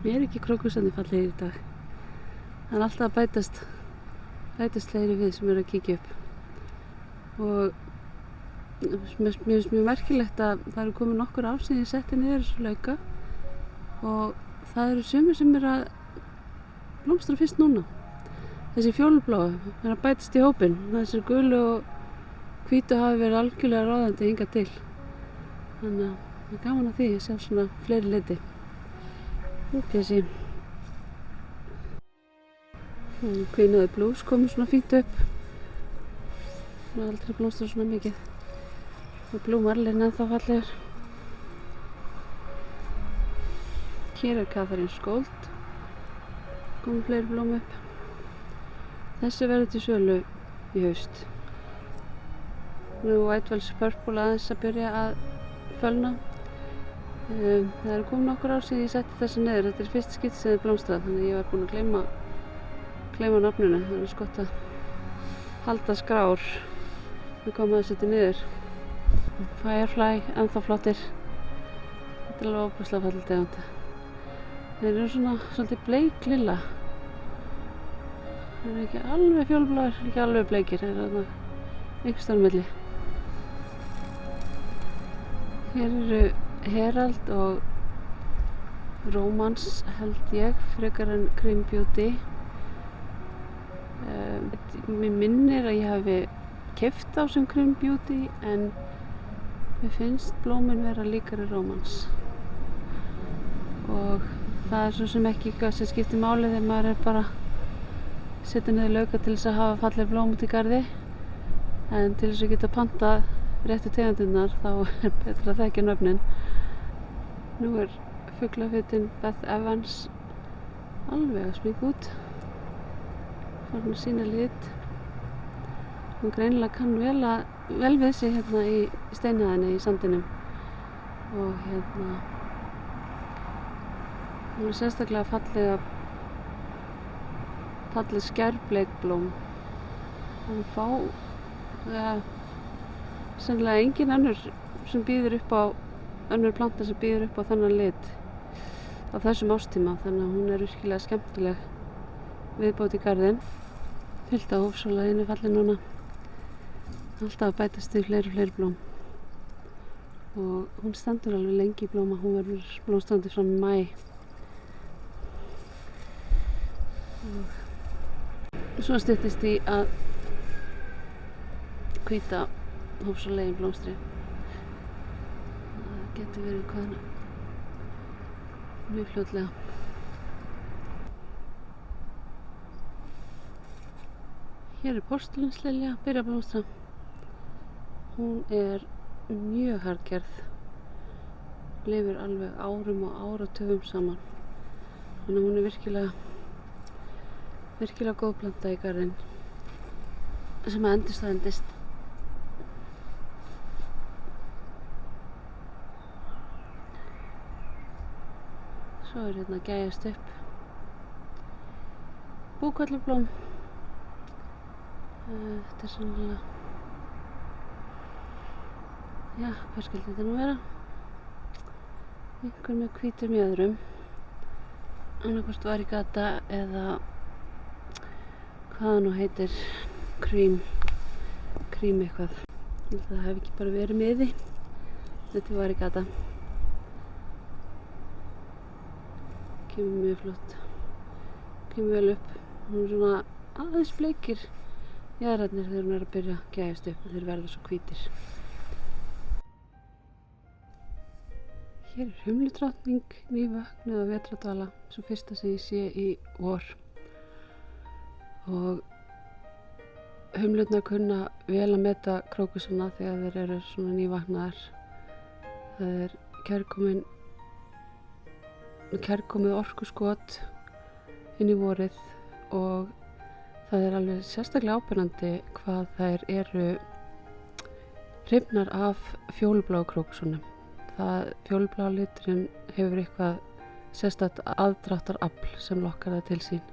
Mér ekki krókusarnir fallegir í dag. Það alltaf að bætast fleiri við sem að kíkja upp. Og mér finnst mjög merkilegt að það komið nokkur ár síðan ég setti niður þessu lauka og það sumir sem að blómstra fyrst núna. Þessi fjólubláu að bætast í hópinn. Þessir gulu og hvítu hafi verið algjörlega ráðandi hingað til. Þannig að það gaman að því að sjá svona fleiri liti. Þessi Queen of the Blues komið svona fínt upp. Það aldrei blómstra svona mikið. Og Blue Marlin ennþá fallegur. Hér Catherine Gold. Komið fleiri blóm upp. Þessi verður til sölu í haust. Nú White Wells Purple aðeins að byrja að fölna. Það komið nokkur ár síðan ég setti þessa niður. Þetta fyrst skipt sem þið blómstrað, þannig að ég var búin að gleyma nafninu. Það gott að halda skrár. Við komum að setja niður. Firefly, ennþá flottir. Þetta alveg óbúslega falleg tegund. Þeir svona svolítið bleiklilla. Þeir ekki alveg fjólubláir, ekki alveg bleikir. Þeir einhvers staðar á milli. Hér Herald og Romance held ég, frekar en Cream Beauty. Mér minnir að ég hafi keypt á sem Cream Beauty en mér finnst blómin vera líkari Romance. Og það svo sem ekki eitthvað sem skiptir máli þegar maður bara setja niður lauka til þess að hafa falleg blóm út í garði. En til þess að geta pantað réttu tegundirnar þá betra að þekkja nöfnin. Nú fuglafitinn Beth Evans alveg að spíka út. Farin að sýna lit. Hún greinilega kann vel við sig hérna í steinhæðinni í sandinum. Og hún sérstaklega falleg skærbleikblóm. Hún sennilega engin önnur sem býður upp á önnur planta sem býður upp á þennan lit á þessum árstíma, þannig að hún virkilega skemmtileg viðbót í garðinn. Fyllt af hófsóla innifalli núna. Alltaf að bætast í fleiri blóm. Og hún stendur alveg lengi í blóma, hún verður blómstrandi fram í maí. Og svo styttist í að hvíta hófsólegin blómstri. Það getur verið mjög fljótlega. Hér porselenslilja, byrja að blómstra. Hún mjög harðgerð. Lifir alveg árum og áratugum saman. Þannig að hún virkilega góð planta í garðinn. Sem að endist. Svo hérna að gæjast upp búkollublóm. Þetta sannlega, hvað skildi þetta nú vera? Einhver með hvítum jöðrum. Annaðhvort varigata eða hvað það nú heitir, cream eitthvað. Ég held að það hef ekki bara verið miði. Þetta varigata. Kemur mjög flott. Kemur vel upp. Hún svona aðeins bleikir jaðrarnir þegar hún að byrja að gæjast upp og þeir verða svo hvítir. Hér humludrottning nývöknuð á vetradvala, svo fyrsta sem ég sé í vor. Og humlurnar kunna vel að meta krókusana þegar þeir eru svona nývaknaðar. Það kærkomið orkuskot inn í vorið og það alveg sérstaklega ábyrgandi hvað þær eru hrifnar af fjólubláu krókusunum. Fjólubláu liturinn hefur eitthvað sérstakt aðdráttarafl sem lokkar það til sín.